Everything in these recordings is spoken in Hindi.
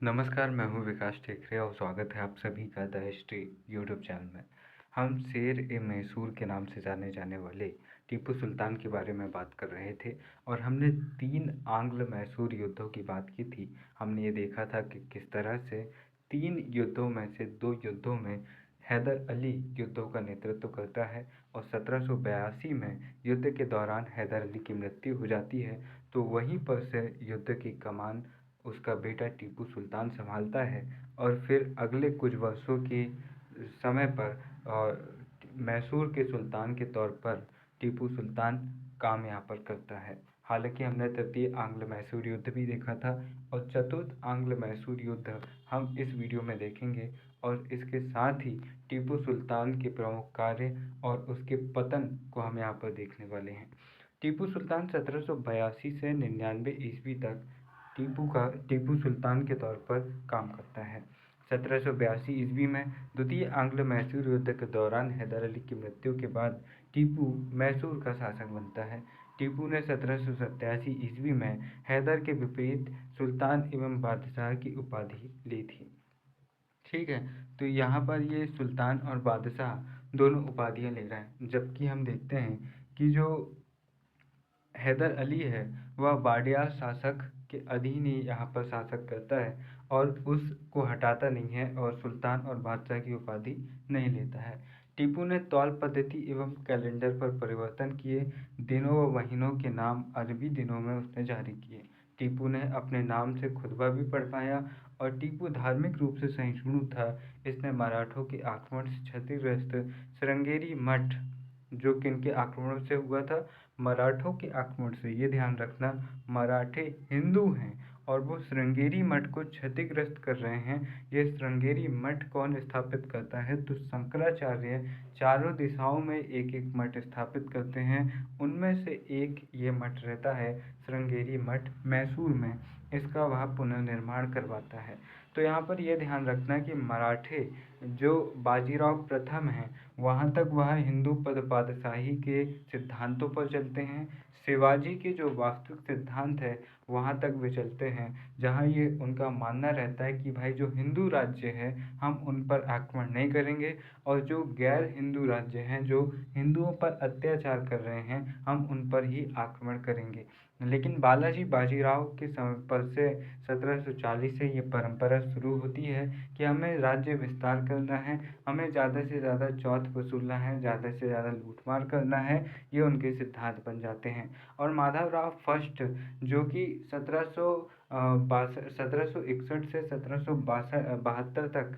नमस्कार, मैं हूँ विकास टेकरे और स्वागत है आप सभी का द हिस्ट्री यूट्यूब चैनल में। हम शेर-ए-मैसूर के नाम से जाने जाने वाले टीपू सुल्तान के बारे में बात कर रहे थे और हमने 3 आंग्ल-मैसूर युद्धों की बात की थी। हमने ये देखा था कि किस तरह से 3 युद्धों में से 2 युद्धों में हैदर अली युद्धों का नेतृत्व करता है और 1782 में युद्ध के दौरान हैदर अली की मृत्यु हो जाती है, तो वहीं पर से युद्ध की कमान उसका बेटा टीपू सुल्तान संभालता है और फिर अगले कुछ वर्षों के समय पर मैसूर के सुल्तान के तौर पर टीपू सुल्तान काम यहाँ पर करता है। हालांकि हमने तृतीय आंग्ल मैसूर युद्ध भी देखा था और चतुर्थ आंग्ल मैसूर युद्ध हम इस वीडियो में देखेंगे और इसके साथ ही टीपू सुल्तान के प्रमुख कार्य और उसके पतन को हम यहाँ पर देखने वाले हैं। टीपू सुल्तान 1782 से 99 ईस्वी तक टीपू सुल्तान के तौर पर काम करता है। 1782 ईस्वी में द्वितीय आंग्ल मैसूर युद्ध के दौरान हैदर अली की मृत्यु के बाद टीपू मैसूर का शासक बनता है। टीपू ने 1787 ईस्वी में हैदर के विपरीत सुल्तान एवं बादशाह की उपाधि ली थी। ठीक है, तो यहाँ पर ये सुल्तान और बादशाह दोनों उपाधियाँ ले रहा है, जबकि हम देखते हैं कि जो हैदर अली है वह बाडियार शासक के अधीन ही यहाँ पर शासक करता है और उसको हटाता नहीं है और सुल्तान और बादशाह की उपाधि नहीं लेता है। टीपू ने तौल पद्धति एवं कैलेंडर पर परिवर्तन किए, दिनों व महीनों के नाम अरबी दिनों में उसने जारी किए। टीपू ने अपने नाम से खुतबा भी पढ़वाया और टीपू धार्मिक रूप से सहिष्णु था। इसने मराठों के आक्रमण से क्षतिग्रस्त श्रृंगेरी मठ, जो किनके आक्रमण से हुआ था, मराठों के आक्रमण से, ये ध्यान रखना, मराठे हिंदू हैं और वो श्रृंगेरी मठ को क्षतिग्रस्त कर रहे हैं। ये श्रृंगेरी मठ कौन स्थापित करता है? तो शंकराचार्य चारों दिशाओं में एक एक मठ स्थापित करते हैं, उनमें से एक ये मठ रहता है श्रृंगेरी मठ मैसूर में। इसका वह पुनर्निर्माण करवाता है। तो यहाँ पर यह ध्यान रखना कि मराठे जो बाजीराव प्रथम हैं वहाँ तक वह हिंदू पद बादशाही के सिद्धांतों पर चलते हैं। शिवाजी के जो वास्तविक सिद्धांत है वहाँ तक वे चलते हैं, जहाँ ये उनका मानना रहता है कि भाई जो हिंदू राज्य है हम उन पर आक्रमण नहीं करेंगे और जो गैर हिंदू राज्य हैं जो हिंदुओं पर अत्याचार कर रहे हैं हम उन पर ही आक्रमण करेंगे। लेकिन बालाजी बाजीराव के समय पर से 1740 से ये परंपरा शुरू होती है कि हमें राज्य विस्तार करना है, हमें ज़्यादा से ज़्यादा चौथ वसूलना है, ज़्यादा से ज़्यादा लूटमार करना है, ये उनके सिद्धांत बन जाते हैं। और माधवराव फर्स्ट जो कि 1761 से 1772 तक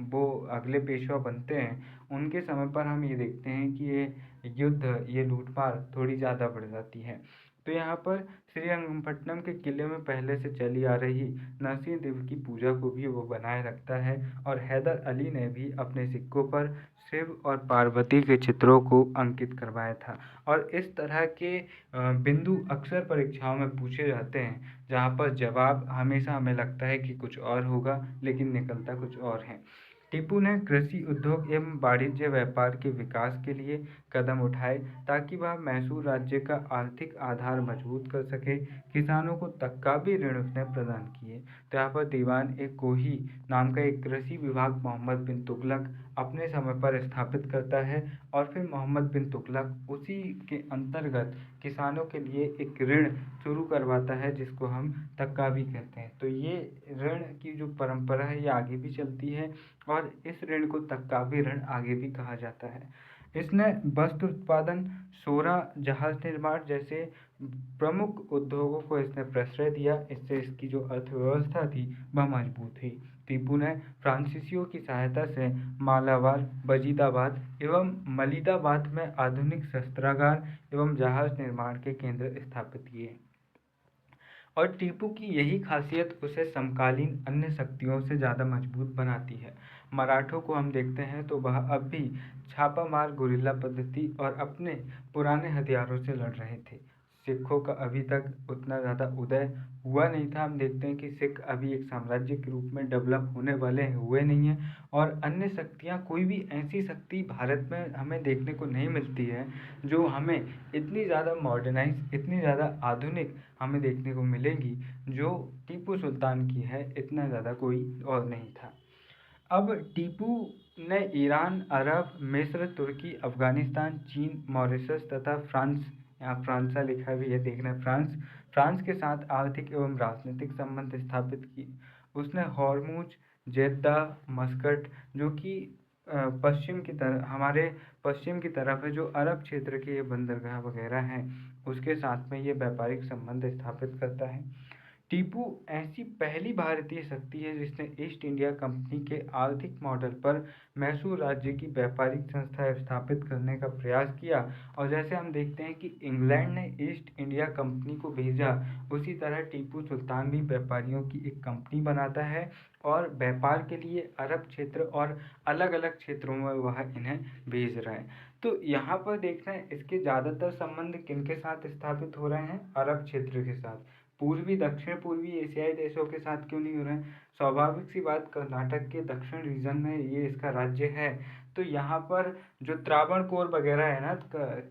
वो अगले पेशवा बनते हैं, उनके समय पर हम ये देखते हैं कि ये युद्ध, ये लूटमार थोड़ी ज़्यादा बढ़ जाती है। तो यहाँ पर श्रीरंगपट्टनम के किले में पहले से चली आ रही नरसिंह देव की पूजा को भी वो बनाए रखता है और हैदर अली ने भी अपने सिक्कों पर शिव और पार्वती के चित्रों को अंकित करवाया था। और इस तरह के बिंदु अक्सर परीक्षाओं में पूछे जाते हैं, जहाँ पर जवाब हमेशा हमें लगता है कि कुछ और होगा लेकिन निकलता कुछ और है। टीपू ने कृषि उद्योग एवं वाणिज्य व्यापार के विकास के लिए कदम उठाए ताकि वह मैसूर राज्य का आर्थिक आधार मजबूत कर सके। किसानों को तकावी ऋण उसने प्रदान किए। तो यहाँ पर दीवान ए कोही नाम का एक कृषि विभाग मोहम्मद बिन तुगलक अपने समय पर स्थापित करता है और फिर मोहम्मद बिन तुगलक उसी के अंतर्गत किसानों के लिए एक ऋण शुरू करवाता है जिसको हम तकावी कहते हैं। तो ये ऋण की जो परंपरा है ये आगे भी चलती है और इस ऋण को तकावी ऋण आगे भी कहा जाता है। इसने वस्त्र उत्पादन, सोना, जहाज निर्माण जैसे प्रमुख उद्योगों को इसने प्रश्रय दिया। इससे इसकी जो अर्थव्यवस्था थी वह मजबूत हुई। टीपू ने फ्रांसीसियों की सहायता से मालाबार, वजीदाबाद एवं मलिदाबाद में आधुनिक शस्त्रागार एवं जहाज निर्माण के केंद्र स्थापित किए। और टीपू की यही खासियत उसे समकालीन अन्य शक्तियों से ज़्यादा मजबूत बनाती है। मराठों को हम देखते हैं तो वह अब भी छापामार गुरिल्ला पद्धति और अपने पुराने हथियारों से लड़ रहे थे। सिखों का अभी तक उतना ज़्यादा उदय हुआ नहीं था। हम देखते हैं कि सिख अभी एक साम्राज्य के रूप में डेवलप होने वाले हुए नहीं हैं और अन्य शक्तियाँ, कोई भी ऐसी शक्ति भारत में हमें देखने को नहीं मिलती है जो हमें इतनी ज़्यादा मॉडर्नाइज, इतनी ज़्यादा आधुनिक हमें देखने को मिलेंगी जो टीपू सुल्तान की है, इतना ज़्यादा कोई और नहीं था। अब टीपू ने ईरान, अरब, मिस्र, तुर्की, अफगानिस्तान, चीन, मॉरिशस तथा फ्रांस, यहाँ फ्रांसा लिखा भी है, देखना फ्रांस, फ्रांस के साथ आर्थिक एवं राजनीतिक संबंध स्थापित किए। उसने हॉर्मुज, जेद्दा, मस्कट, जो कि पश्चिम की तरफ, हमारे पश्चिम की तरफ है, जो अरब क्षेत्र के ये बंदरगाह वगैरह हैं, उसके साथ में ये व्यापारिक संबंध स्थापित करता है। टीपू ऐसी पहली भारतीय शक्ति है जिसने ईस्ट इंडिया कंपनी के आर्थिक मॉडल पर मैसूर राज्य की व्यापारिक संस्था स्थापित करने का प्रयास किया। और जैसे हम देखते हैं कि इंग्लैंड ने ईस्ट इंडिया कंपनी को भेजा, उसी तरह टीपू सुल्तान भी व्यापारियों की एक कंपनी बनाता है और व्यापार के लिए अरब क्षेत्र और अलग अलग क्षेत्रों में वह इन्हें भेज रहा है। तो यहाँ पर देखना है इसके ज़्यादातर संबंध किनके साथ स्थापित हो रहे हैं? अरब क्षेत्र के साथ। पूर्वी दक्षिण पूर्वी एशियाई देशों के साथ क्यों नहीं हो रहे हैं? स्वाभाविक सी बात, कर्नाटक के दक्षिण रीजन में ये इसका राज्य है, तो यहाँ पर जो त्रावणकोर वगैरह है ना,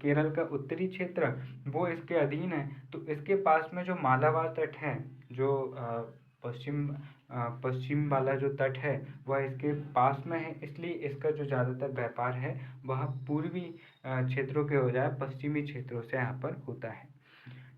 केरल का उत्तरी क्षेत्र, वो इसके अधीन है। तो इसके पास में जो मालाबार तट है, जो पश्चिम पश्चिम वाला जो तट है, वह इसके पास में है, इसलिए इसका जो ज़्यादातर व्यापार है वह पूर्वी क्षेत्रों के हो जाए, पश्चिमी क्षेत्रों से यहाँ पर होता है।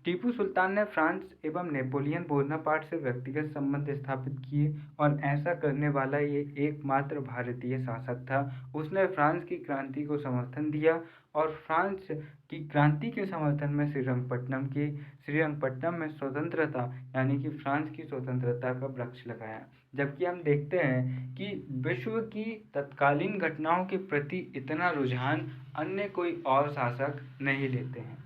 टीपू सुल्तान ने फ्रांस एवं नेपोलियन बोनापार्ट से व्यक्तिगत संबंध स्थापित किए और ऐसा करने वाला ये एकमात्र भारतीय शासक था। उसने फ्रांस की क्रांति को समर्थन दिया और फ्रांस की क्रांति के समर्थन में श्रीरंगपट्टनम में स्वतंत्रता, यानी कि फ्रांस की स्वतंत्रता का वृक्ष लगाया। जबकि हम देखते हैं कि विश्व की तत्कालीन घटनाओं के प्रति इतना रुझान अन्य कोई और शासक नहीं लेते हैं।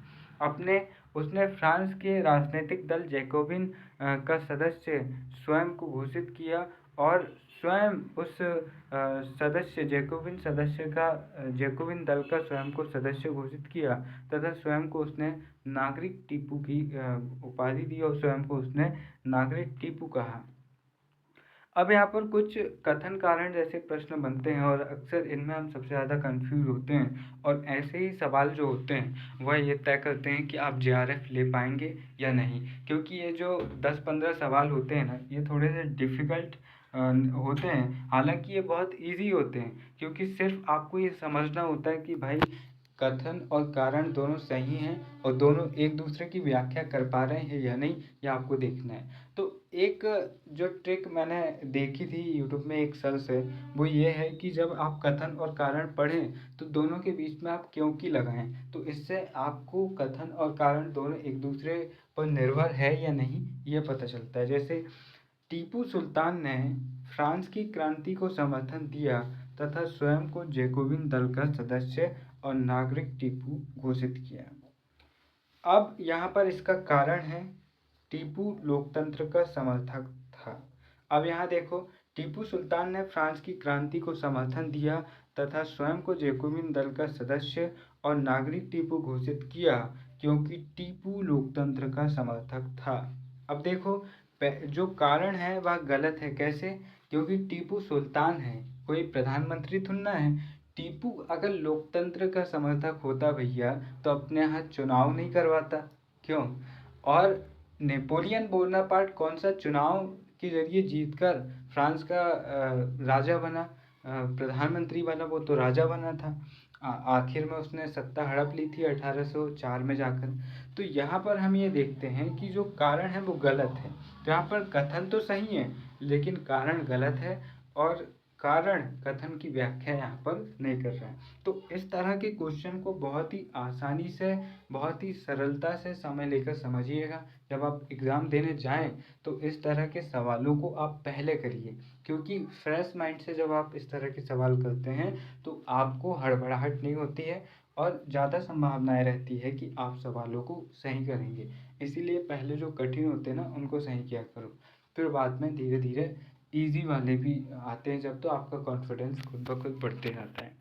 उसने फ्रांस के राजनीतिक दल जैकोबिन का सदस्य स्वयं को घोषित किया और स्वयं उस जैकोबिन दल का स्वयं को सदस्य घोषित किया तथा स्वयं को उसने नागरिक टीपू की उपाधि दी और स्वयं को उसने नागरिक टीपू कहा। अब यहाँ पर कुछ कथन कारण जैसे प्रश्न बनते हैं और अक्सर इनमें हम सबसे ज़्यादा कंफ्यूज होते हैं, और ऐसे ही सवाल जो होते हैं वह ये तय करते हैं कि आप जेआरएफ ले पाएंगे या नहीं, क्योंकि ये जो 10-15 सवाल होते हैं ना, ये थोड़े से डिफ़िकल्ट होते हैं। हालांकि ये बहुत इजी होते हैं, क्योंकि सिर्फ आपको ये समझना होता है कि भाई कथन और कारण दोनों सही हैं और दोनों एक दूसरे की व्याख्या कर पा रहे हैं या नहीं, ये आपको देखना है। तो एक जो ट्रिक मैंने देखी थी यूट्यूब में एक सर से, वो ये है कि जब आप कथन और कारण पढ़ें तो दोनों के बीच में आप क्योंकि लगाएं, तो इससे आपको कथन और कारण दोनों एक दूसरे पर निर्भर है या नहीं ये पता चलता है। जैसे टीपू सुल्तान ने फ्रांस की क्रांति को समर्थन दिया तथा स्वयं को जैकोबिन दल का सदस्य और नागरिक टीपू घोषित किया। अब यहाँ पर इसका कारण है टीपू लोकतंत्र का समर्थक था। अब यहाँ देखो, टीपू सुल्तान ने फ्रांस की क्रांति को समर्थन दिया तथा स्वयं को जैकोबिन दल का सदस्य और नागरिक टीपू घोषित किया क्योंकि टीपू लोकतंत्र का समर्थक था। अब देखो, जो कारण है वह गलत है। कैसे? क्योंकि टीपू सुल्तान है, कोई प्रधानमंत्री थोड़ा है। टीपू अगर लोकतंत्र का समर्थक होता भैया तो अपने यहाँ चुनाव नहीं करवाता। क्यों? और नेपोलियन बोनापार्ट कौन सा चुनाव के जरिए जीतकर फ्रांस का राजा बना, प्रधानमंत्री बना? वो तो राजा बना था। आखिर में उसने सत्ता हड़प ली थी 1804 में जाकर। तो यहाँ पर हम ये देखते हैं कि जो कारण है वो गलत है। तो यहाँ पर कथन तो सही है लेकिन कारण गलत है, और कारण कथन की व्याख्या यहाँ पर नहीं कर रहा है। तो इस तरह के क्वेश्चन को बहुत ही आसानी से, बहुत ही सरलता से समय लेकर समझिएगा। जब आप एग्ज़ाम देने जाएं तो इस तरह के सवालों को आप पहले करिए, क्योंकि फ्रेश माइंड से जब आप इस तरह के सवाल करते हैं तो आपको हड़बड़ाहट नहीं होती है और ज़्यादा संभावनाएं रहती है कि आप सवालों को सही करेंगे। इसीलिए पहले जो कठिन होते हैं ना उनको सही किया करो, फिर बाद में धीरे धीरे ईजी वाले भी आते हैं जब, तो आपका कॉन्फिडेंस खुद ब खुद बढ़ते जाता है।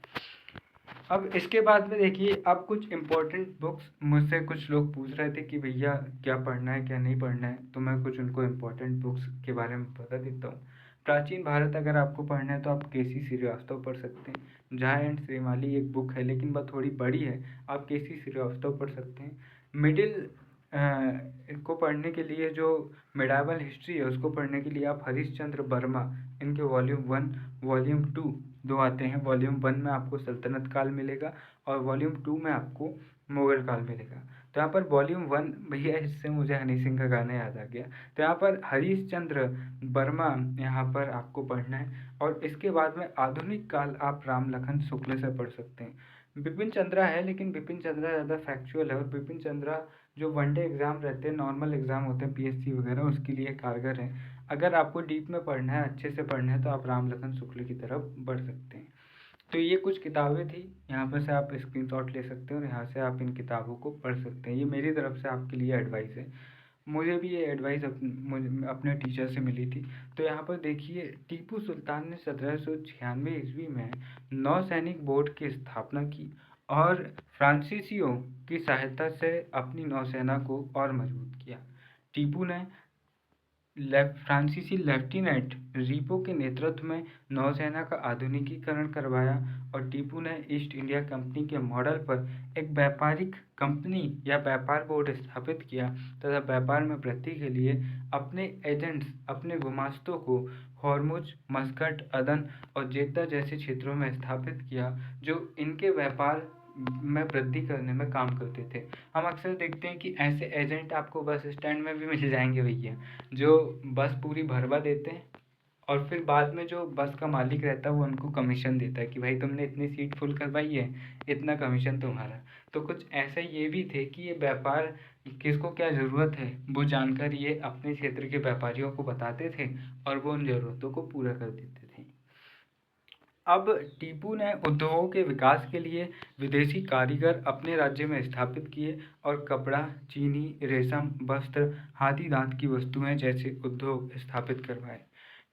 अब इसके बाद में देखिए, अब कुछ इम्पोर्टेंट बुक्स, मुझसे कुछ लोग पूछ रहे थे कि भैया क्या पढ़ना है क्या नहीं पढ़ना है, तो मैं कुछ उनको इम्पोर्टेंट बुक्स के बारे में बता देता हूँ। प्राचीन भारत अगर आपको पढ़ना है तो आप केसी श्रीवास्तव पढ़ सकते हैं। जहाँ एंड श्रीमाली एक बुक है लेकिन वह थोड़ी बड़ी है, आप केसी श्रीवास्तव पढ़ सकते हैं। मिडिल को पढ़ने के लिए, जो मेडावल हिस्ट्री है उसको पढ़ने के लिए आप हरीशचंद्र वर्मा, इनके वॉल्यूम 1 वॉल्यूम 2 दो आते हैं। वॉल्यूम 1 में आपको सल्तनत काल मिलेगा और वॉल्यूम 2 में आपको मुगल काल मिलेगा। तो यहाँ पर वॉल्यूम 1 भैया, इससे मुझे हनी सिंह का गाना याद आ गया। तो यहाँ पर हरीशचंद्र वर्मा यहाँ पर आपको पढ़ना है। और इसके बाद में आधुनिक काल आप राम लखन शुक्ल से पढ़ सकते हैं। बिपिन चंद्रा है, लेकिन बिपिन चंद्रा ज़्यादा फैक्चुअल है, और बिपिन चंद्रा जो वनडे एग्ज़ाम रहते हैं, नॉर्मल एग्ज़ाम होते हैं पीएससी वगैरह, उसके लिए कारगर है। अगर आपको डीप में पढ़ना है, अच्छे से पढ़ना है, तो आप राम लखन शुक्ल की तरफ बढ़ सकते हैं। तो ये कुछ किताबें थी, यहाँ पर से आप स्क्रीनशॉट ले सकते हैं और यहाँ से आप इन किताबों को पढ़ सकते हैं। ये मेरी तरफ से आपके लिए एडवाइस है। मुझे भी ये एडवाइस अपने टीचर से मिली थी। तो यहाँ पर देखिए, टीपू सुल्तान ने 1796 ईस्वी में नौसैनिक बोर्ड की स्थापना की और फ्रांसीसियों की सहायता से अपनी नौसेना को और मजबूत किया। टीपू ने फ्रांसीसी लेफ्टिनेंट रीपो के नेतृत्व में नौसेना का आधुनिकीकरण करवाया और टीपू ने ईस्ट इंडिया कंपनी के मॉडल पर एक व्यापारिक कंपनी या व्यापार बोर्ड स्थापित किया तथा व्यापार में वृद्धि के लिए अपने एजेंट्स, अपने गुमास्तों को हॉर्मुज, मस्कट, अदन और जेद्दा जैसे क्षेत्रों में स्थापित किया, जो इनके व्यापार में वृद्धि करने में काम करते थे। हम अक्सर देखते हैं कि ऐसे एजेंट आपको बस स्टैंड में भी मिल जाएंगे भैया, जो बस पूरी भरवा देते हैं और फिर बाद में जो बस का मालिक रहता है वो उनको कमीशन देता है कि भाई तुमने इतनी सीट फुल करवाई है, इतना कमीशन तुम्हारा। तो कुछ ऐसा ये भी थे कि ये व्यापार किसको क्या ज़रूरत है वो जानकर ये अपने क्षेत्र के व्यापारियों को बताते थे और वो उन ज़रूरतों को पूरा कर देते थे। अब टीपू ने उद्योगों के विकास के लिए विदेशी कारीगर अपने राज्य में स्थापित किए और कपड़ा, चीनी, रेशम, वस्त्र, हाथी दांत की वस्तुएं जैसे उद्योग स्थापित करवाए।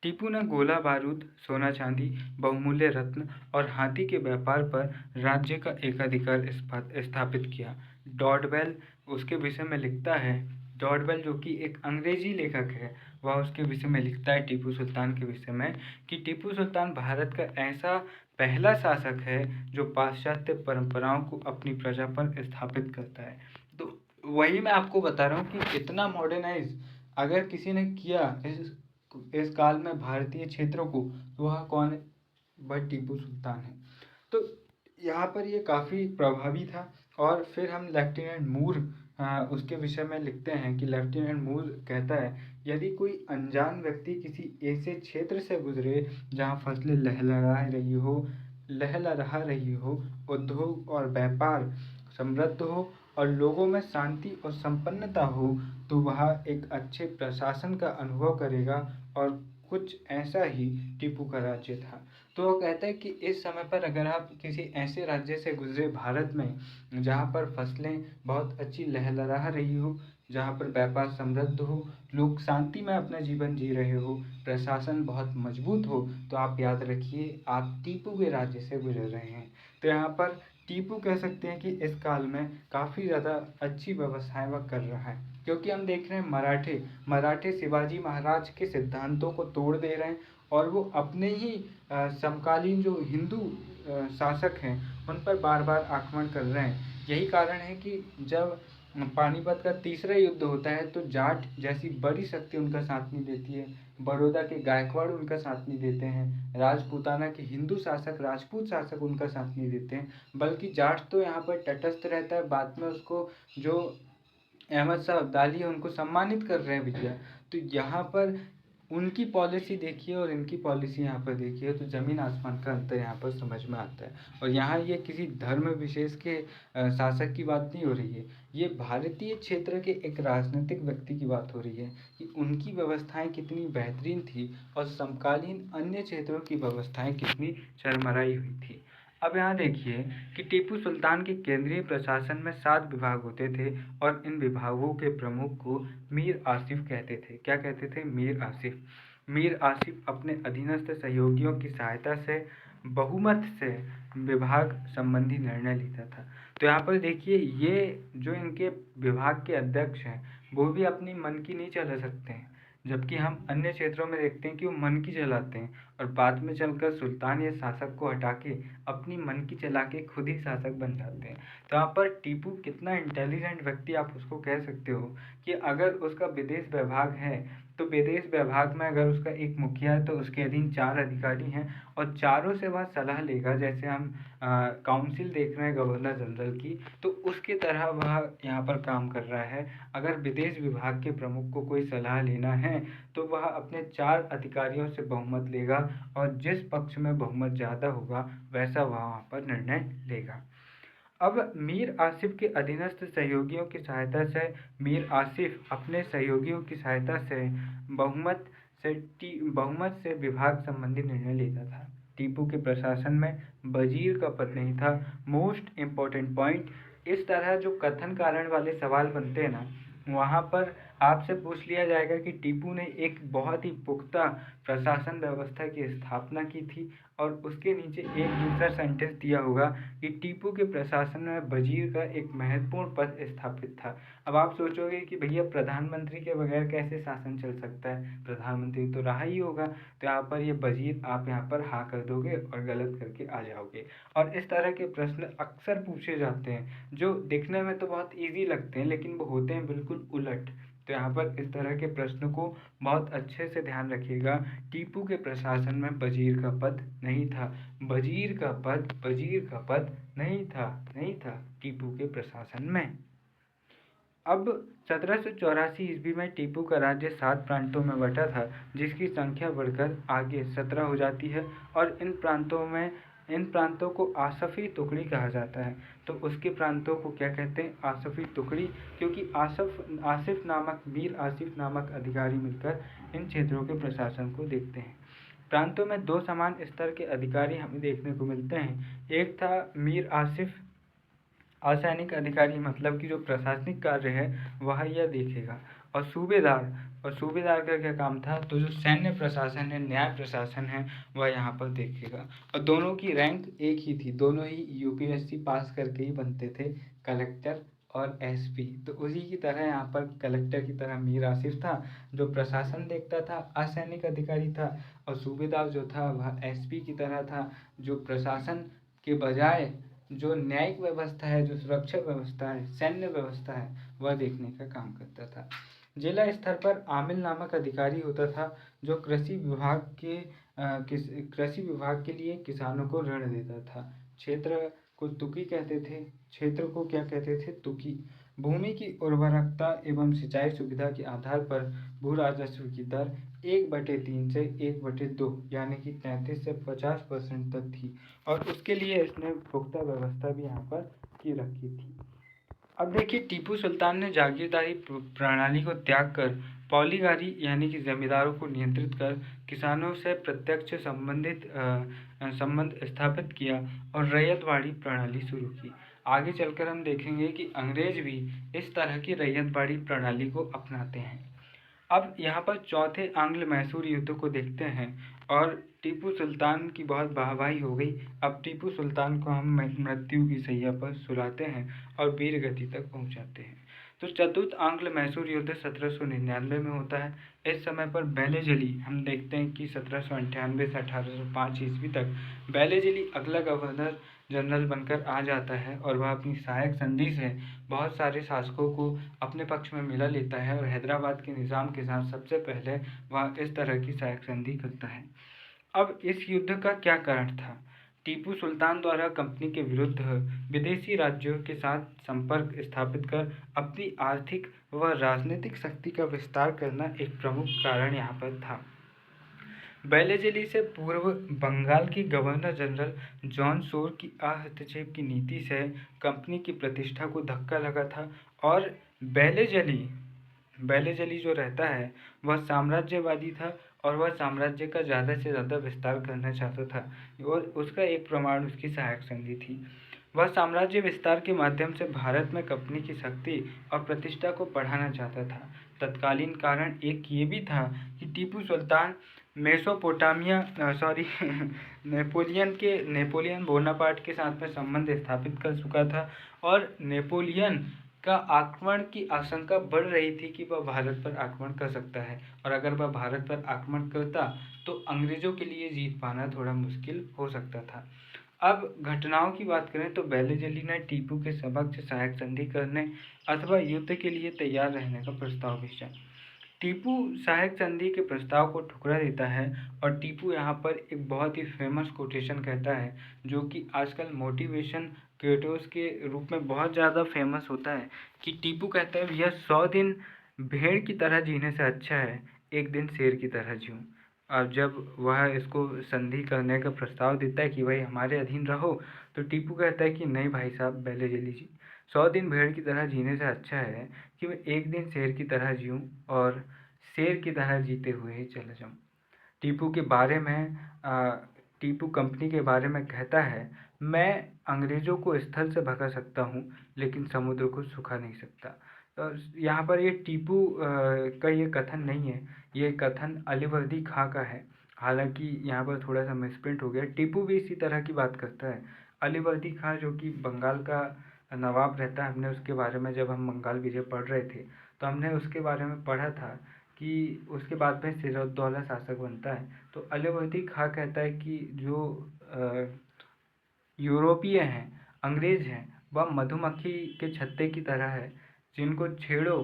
टीपू ने गोला बारूद, सोना चांदी, बहुमूल्य रत्न और हाथी के व्यापार पर राज्य का एकाधिकार स्थापित किया। डॉडवेल उसके विषय में लिखता है, डॉडवेल जो कि एक अंग्रेजी लेखक है, वह उसके विषय में लिखता है टीपू सुल्तान के विषय में कि टीपू सुल्तान भारत का ऐसा पहला शासक है जो पाश्चात्य परंपराओं को अपनी प्रजा पर स्थापित करता है। तो वही मैं आपको बता रहा हूँ कि इतना मॉडर्नाइज अगर किसी ने किया इस काल में भारतीय क्षेत्रों को, तो वह कौन है? वह टीपू सुल्तान है। तो यहाँ पर ये काफ़ी प्रभावी था। और फिर हम लेफ्टिनेंट मूर उसके विषय में लिखते हैं कि लेफ्टिनेंट मूर कहता है, यदि कोई अनजान व्यक्ति किसी ऐसे क्षेत्र से गुजरे जहाँ फसलें लहलहा रही हो, उद्योग और व्यापार समृद्ध हो और लोगों में शांति और संपन्नता हो, तो वह एक अच्छे प्रशासन का अनुभव करेगा। और कुछ ऐसा ही टीपू का राज्य था। तो वो कहता है कि इस समय पर अगर आप किसी ऐसे राज्य से गुजरे भारत में जहाँ पर फसलें बहुत अच्छी लहलहा रही हो, जहाँ पर व्यापार समृद्ध हो, लोग शांति में अपना जीवन जी रहे हो, प्रशासन बहुत मजबूत हो, तो आप याद रखिए आप टीपू के राज्य से गुजर रहे हैं। तो यहाँ पर टीपू कह सकते हैं कि इस काल में काफ़ी ज़्यादा अच्छी व्यवस्थाएं वह कर रहा है, क्योंकि हम देख रहे हैं मराठे शिवाजी महाराज के सिद्धांतों को तोड़ दे रहे हैं और वो अपने ही समकालीन जो हिंदू शासक हैं उन पर बार बार आक्रमण कर रहे हैं। यही कारण है कि जब पानीपत का तीसरा युद्ध होता है तो जाट जैसी बड़ी शक्ति उनका साथ नहीं देती है, बड़ौदा के गायकवाड़ उनका साथ नहीं देते हैं, राजपूताना के हिंदू शासक, राजपूत शासक उनका साथ नहीं देते हैं, बल्कि जाट तो यहाँ पर तटस्थ रहता है। बाद में उसको जो अहमद शाह अब्दाली है उनको सम्मानित कर रहे हैं भैया। तो यहाँ पर उनकी पॉलिसी देखिए और इनकी पॉलिसी यहाँ पर देखिए, तो ज़मीन आसमान का अंतर यहाँ पर समझ में आता है। और यहाँ ये किसी धर्म विशेष के शासक की बात नहीं हो रही है, ये भारतीय क्षेत्र के एक राजनीतिक व्यक्ति की बात हो रही है कि उनकी व्यवस्थाएं कितनी बेहतरीन थी और समकालीन अन्य क्षेत्रों की व्यवस्थाएं कितनी चरमराई हुई थी। अब यहाँ देखिए कि टीपू सुल्तान के केंद्रीय प्रशासन में 7 विभाग होते थे और इन विभागों के प्रमुख को मीर आसिफ कहते थे। क्या कहते थे? मीर आसिफ। मीर आसिफ अपने अधीनस्थ सहयोगियों की सहायता से बहुमत से विभाग संबंधी निर्णय लेता था। तो यहाँ पर देखिए, ये जो इनके विभाग के अध्यक्ष हैं वो भी अपनी मन की नहीं चला सकते हैं। जबकि हम अन्य क्षेत्रों में देखते हैं कि वो मन की चलाते हैं और बाद में चलकर सुल्तान या शासक को हटा के अपनी मन की चला के खुद ही शासक बन जाते हैं। तो यहाँ पर टीपू कितना इंटेलिजेंट व्यक्ति आप उसको कह सकते हो कि अगर उसका विदेश विभाग है तो विदेश विभाग में अगर उसका एक मुखिया है तो उसके अधीन 4 अधिकारी हैं और चारों से वह सलाह लेगा। जैसे हम काउंसिल देख रहे हैं गवर्नर जनरल की, तो उसकी तरह वह यहाँ पर काम कर रहा है। अगर विदेश विभाग के प्रमुख को कोई सलाह लेना है तो वह अपने 4 अधिकारियों से बहुमत लेगा और जिस पक्ष में बहुमत ज़्यादा होगा वैसा वह वहाँ पर निर्णय लेगा। अब मीर आसिफ के अधीनस्थ सहयोगियों की सहायता से मीर आसिफ अपने सहयोगियों की सहायता से बहुमत बहुमत से विभाग संबंधी निर्णय लेता था। टीपू के प्रशासन में वजीर का पद नहीं था। मोस्ट इम्पोर्टेंट पॉइंट, इस तरह जो कथन कारण वाले सवाल बनते हैं ना, वहाँ पर आपसे पूछ लिया जाएगा कि टीपू ने एक बहुत ही पुख्ता प्रशासन व्यवस्था की स्थापना की थी और उसके नीचे एक दूसरा सेंटेंस दिया होगा कि टीपू के प्रशासन में वजीर का एक महत्वपूर्ण पद स्थापित था। अब आप सोचोगे कि भैया प्रधानमंत्री के बगैर कैसे शासन चल सकता है, प्रधानमंत्री तो रहा ही होगा। तो यहाँ पर ये वजीर आप यहाँ पर हाँ कर दोगे और गलत करके आ जाओगे। और इस तरह के प्रश्न अक्सर पूछे जाते हैं जो दिखने में तो बहुत ईजी लगते हैं लेकिन वो होते हैं बिल्कुल उलट। तो यहाँ पर इस तरह के प्रश्न को बहुत अच्छे से ध्यान रखिएगा। टीपू के प्रशासन में वजीर का पद नहीं था। वजीर का पद नहीं था टीपू के प्रशासन में। अब 1784 ईस्वी में टीपू का राज्य 7 प्रांतों में बटा था, जिसकी संख्या बढ़कर आगे 17 हो जाती है और इन प्रांतों को आसफी टुकड़ी कहा जाता है। तो उसके प्रांतों को क्या कहते हैं? आसफी टुकड़ी, क्योंकि मीर आसिफ नामक अधिकारी मिलकर इन क्षेत्रों के प्रशासन को देखते हैं। प्रांतों में 2 समान स्तर के अधिकारी हमें देखने को मिलते हैं। एक था मीर आसिफ असैनिक अधिकारी, मतलब कि जो प्रशासनिक कार्य है वह यह देखेगा, और सूबेदार का क्या काम था? तो जो सैन्य प्रशासन है, न्याय प्रशासन है, वह यहाँ पर देखेगा। और दोनों की रैंक एक ही थी, दोनों ही यूपीएससी पास करके ही बनते थे, कलेक्टर और एसपी। तो उसी की तरह यहाँ पर कलेक्टर की तरह मीर आसिफ था जो प्रशासन देखता था, असैनिक अधिकारी था, और सूबेदार जो था वह एसपी की तरह था जो प्रशासन के बजाय जो न्यायिक व्यवस्था है, जो सुरक्षा व्यवस्था है, सैन्य व्यवस्था है, वह देखने का काम करता था। जिला स्तर पर आमिल नामक अधिकारी होता था जो कृषि विभाग के लिए किसानों को ऋण देता था। क्षेत्र को तुकी कहते थे। क्षेत्र को क्या कहते थे? तुकी। भूमि की उर्वरकता एवं सिंचाई सुविधा के आधार पर भू राजस्व की दर 1/3 से 1/2 यानी कि 33 से 50% तक थी, और उसके लिए इसने पुख्ता व्यवस्था भी यहाँ पर की रखी थी। अब देखिए, टीपू सुल्तान ने जागीरदारी प्रणाली को त्याग कर पौलीगारी यानी कि जमींदारों को नियंत्रित कर किसानों से प्रत्यक्ष संबंध स्थापित किया और रैयतवाड़ी प्रणाली शुरू की। आगे चलकर हम देखेंगे कि अंग्रेज भी इस तरह की रैयतवाड़ी प्रणाली को अपनाते हैं। अब यहाँ पर चौथे आंग्ल मैसूर युद्ध को देखते हैं और टीपू सुल्तान की बहुत वाहवाही हो गई। अब टीपू सुल्तान को हम मृत्यु की शैया पर सुलाते हैं और वीर गति तक पहुँचाते हैं। तो चतुर्थ आंग्ल मैसूर युद्ध 1799 में होता है। इस समय पर बेलेजली हम देखते हैं कि 1798 से 1805 ईस्वी तक बेलेजली अगला गवर्नर जनरल बनकर आ जाता है और वह अपनी सहायक संधि से बहुत सारे शासकों को अपने पक्ष में मिला लेता है और हैदराबाद के निज़ाम के साथ सबसे पहले वह इस तरह की सहायक संधि करता है। अब इस युद्ध का क्या कारण था? टीपू सुल्तान द्वारा कंपनी के विरुद्ध विदेशी राज्यों के साथ संपर्क स्थापित कर अपनी आर्थिक व राजनीतिक शक्ति का विस्तार करना एक प्रमुख कारण यहाँ पर था। बेलेजली से पूर्व बंगाल की गवर्नर जनरल जॉन शोर की हस्तक्षेप की नीति से कंपनी की प्रतिष्ठा को धक्का लगा था और बेलेजली जो रहता है वह साम्राज्यवादी था और वह साम्राज्य का ज़्यादा से ज़्यादा विस्तार करना चाहता था और उसका एक प्रमाण उसकी सहायक संधि थी। वह साम्राज्य विस्तार के माध्यम से भारत में कंपनी की शक्ति और प्रतिष्ठा को बढ़ाना चाहता था। तत्कालीन कारण एक ये भी था कि टीपू सुल्तान नेपोलियन बोनापार्ट के साथ में संबंध स्थापित कर चुका था और नेपोलियन का आक्रमण की आशंका बढ़ रही थी कि वह भारत पर आक्रमण कर सकता है, और अगर वह भारत पर आक्रमण करता तो अंग्रेज़ों के लिए जीत पाना थोड़ा मुश्किल हो सकता था। अब घटनाओं की बात करें तो बेलेजली ने टीपू के समक्ष सहायक संधि करने अथवा युद्ध के लिए तैयार रहने का प्रस्ताव भेजा। टीपू सहायक संधि के प्रस्ताव को ठुकरा देता है, और टीपू यहाँ पर एक बहुत ही फेमस कोटेशन कहता है, जो कि आजकल मोटिवेशन क्रिएटर्स के रूप में बहुत ज़्यादा फेमस होता है, कि टीपू कहता है भैया 100 दिन भेड़ की तरह जीने से अच्छा है एक दिन शेर की तरह जीऊँ। और जब वह इसको संधि करने का प्रस्ताव देता है कि भाई हमारे अधीन रहो, तो टीपू कहता है कि नहीं भाई साहब बेलेजली जी, 100 दिन भेड़ की तरह जीने से अच्छा है कि मैं एक दिन शेर की तरह जीऊँ और शेर की तरह जीते हुए ही चला जाऊँ। टीपू के बारे में टीपू कंपनी के बारे में कहता है, मैं अंग्रेज़ों को स्थल से भगा सकता हूँ लेकिन समुद्र को सुखा नहीं सकता। यहाँ पर ये टीपू का ये कथन नहीं है, ये कथन अलीवर्दी खां का है। हालांकि यहाँ पर थोड़ा सा मिसप्रिंट हो गया। टीपू भी इसी तरह की बात करता है। अलीवर्दी खां जो कि बंगाल का नवाब रहता है, हमने उसके बारे में जब हम बंगाल विजय पढ़ रहे थे तो हमने उसके बारे में पढ़ा था कि उसके बाद में सिराजुद्दौला शासक बनता है। तो अलीवर्दी खां कहता है कि जो यूरोपीय हैं, अंग्रेज़ हैं, वह मधुमक्खी के छत्ते की तरह है, जिनको छेड़ो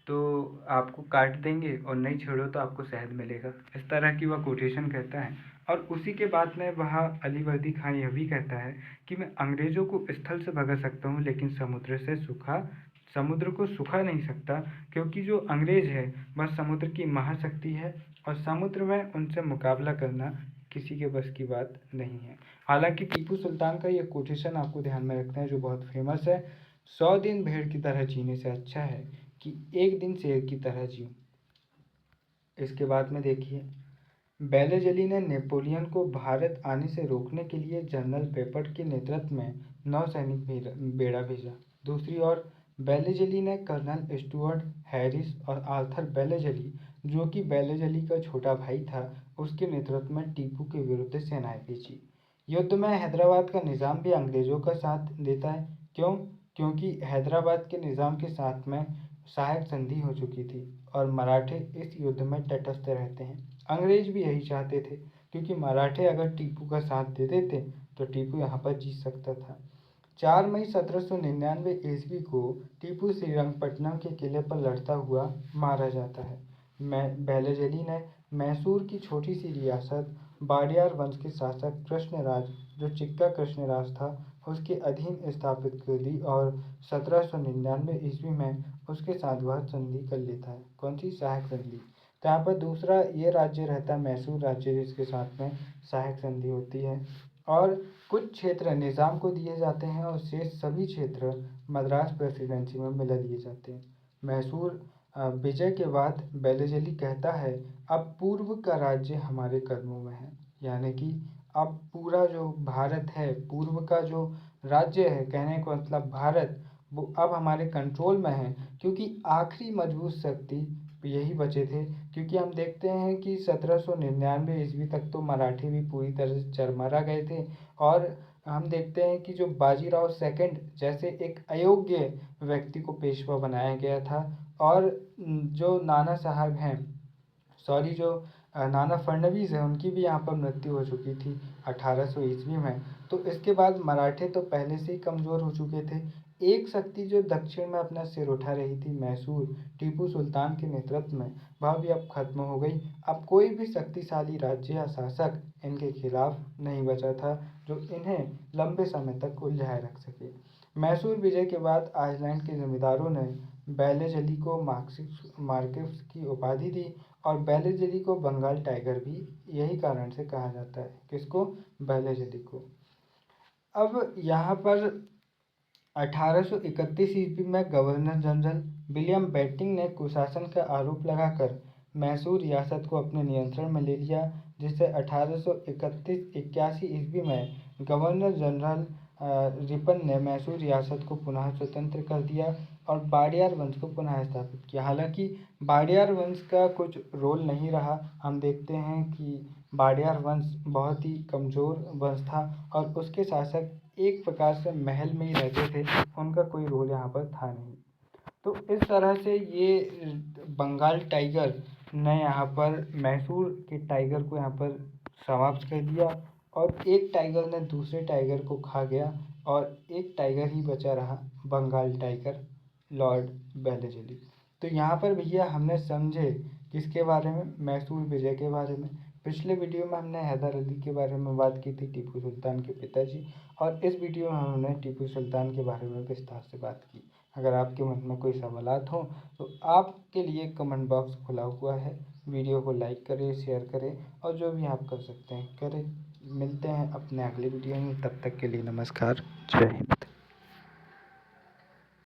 तो आपको काट देंगे और नहीं छेड़ो तो आपको शहद मिलेगा। इस तरह की वह कोटेशन कहता है। और उसी के बाद में वह अलीवर्दी खां यह भी कहता है कि मैं अंग्रेज़ों को स्थल से भगा सकता हूँ लेकिन समुद्र को सुखा नहीं सकता, क्योंकि जो अंग्रेज़ है वह समुद्र की महाशक्ति है और समुद्र में उनसे मुकाबला करना किसी के बस की बात नहीं है। हालांकि टीपू सुल्तान का ये कोटेशन आपको ध्यान में रखना है जो बहुत फेमस है, 100 दिन भेड़ की तरह जीने से अच्छा है कि एक दिन शेर की तरह जीऊँ। इसके बाद में देखिए, बेलेजली ने नेपोलियन को भारत आने से रोकने के लिए जनरल पेपट के नेतृत्व में 9 सैनिक बेड़ा भेजा। दूसरी ओर बेलेजली ने कर्नल स्टुअर्ट हैरिस और आर्थर बेलेजली, जो कि बेलेजली का छोटा भाई था, उसके नेतृत्व में टीपू के विरुद्ध सेनाएं भेजी। युद्ध में हैदराबाद का निज़ाम भी अंग्रेज़ों का साथ देता है। क्यों? क्योंकि हैदराबाद के निज़ाम के साथ में सहायक संधि हो चुकी थी और मराठे इस युद्ध में तटस्थ रहते हैं। अंग्रेज भी यही चाहते थे, क्योंकि मराठे अगर टीपू का साथ दे देते तो टीपू यहाँ पर जीत सकता था। 4 मई 1799 ईस्वी को टीपू श्रीरंगपट्टनम के किले पर लड़ता हुआ मारा जाता है। बेलेजली ने मैसूर की छोटी सी रियासत वाडियार वंश के शासक कृष्णराज, जो चिक्का कृष्णराज था, उसके अधीन स्थापित कर दी और 1799 ईस्वी में उसके साथ वह संधि कर लेता है। कौन सी? सहायक संधि। तो यहाँ पर दूसरा ये राज्य रहता है मैसूर राज्य, जिसके साथ में सहायक संधि होती है, और कुछ क्षेत्र निज़ाम को दिए जाते हैं और शेष सभी क्षेत्र मद्रास प्रेसिडेंसी में मिला दिए जाते हैं। मैसूर विजय के बाद बेलेजली कहता है, अब पूर्व का राज्य हमारे कदमों में है, यानी कि अब पूरा जो भारत है, पूर्व का जो राज्य है, कहने का मतलब भारत, वो अब हमारे कंट्रोल में है, क्योंकि आखिरी मजबूत शक्ति यही बचे थे। क्योंकि हम देखते हैं कि 1799 ईस्वी तक तो मराठी भी पूरी तरह से चरमरा गए थे, और हम देखते हैं कि जो बाजीराव सेकंड जैसे एक अयोग्य व्यक्ति को पेशवा बनाया गया था, और जो नाना साहब हैं, सॉरी, जो नाना फडणवीस है, उनकी भी यहाँ पर मृत्यु हो चुकी थी 1800 ईस्वी में। तो इसके बाद मराठे तो पहले से ही कमज़ोर हो चुके थे। एक शक्ति जो दक्षिण में अपना सिर उठा रही थी, मैसूर, टीपू सुल्तान के नेतृत्व में, वह भी अब खत्म हो गई। अब कोई भी शक्तिशाली राज्य या शासक इनके खिलाफ नहीं बचा था जो इन्हें लंबे समय तक उलझाए रख सके। मैसूर विजय के बाद आइसलैंड के जमींदारों ने बेलेजली को मार्किस की उपाधि दी, और बेलेजली को बंगाल टाइगर भी यही कारण से कहा जाता है। किसको? बेलेजली को। अब यहाँ पर 1831 ईस्वी में गवर्नर जनरल विलियम बेंटिंक ने कुशासन का आरोप लगाकर मैसूर रियासत को अपने नियंत्रण में ले लिया, जिससे 1881 ईस्वी में गवर्नर जनरल रिपन ने मैसूर रियासत को पुनः स्वतंत्र कर दिया और वाडियार वंश को पुनः स्थापित किया। हालांकि वाडियार वंश का कुछ रोल नहीं रहा। हम देखते हैं कि वाडियार वंश बहुत ही कमज़ोर वंश था और उसके शासक एक प्रकार से महल में ही रहते थे, उनका कोई रोल यहाँ पर था नहीं। तो इस तरह से ये बंगाल टाइगर ने यहाँ पर मैसूर के टाइगर को यहाँ पर समाप्त कर दिया और एक टाइगर ने दूसरे टाइगर को खा गया और एक टाइगर ही बचा रहा, बंगाल टाइगर लॉर्ड बेलेजली। तो यहाँ पर भैया हमने समझे किसके बारे में, मैसूर विजय के बारे में। पिछले वीडियो में हमने हैदर अली के बारे में बात की थी, टीपू सुल्तान के पिताजी, और इस वीडियो में हमने टीपू सुल्तान के बारे में विस्तार से बात की। अगर आपके मन में कोई सवालात हो तो आपके लिए कमेंट बॉक्स खुला हुआ है। वीडियो को लाइक करें, शेयर करें और जो भी आप कर सकते हैं करें। मिलते हैं अपने अगले वीडियो में, तब तक के लिए नमस्कार, जय हिंद।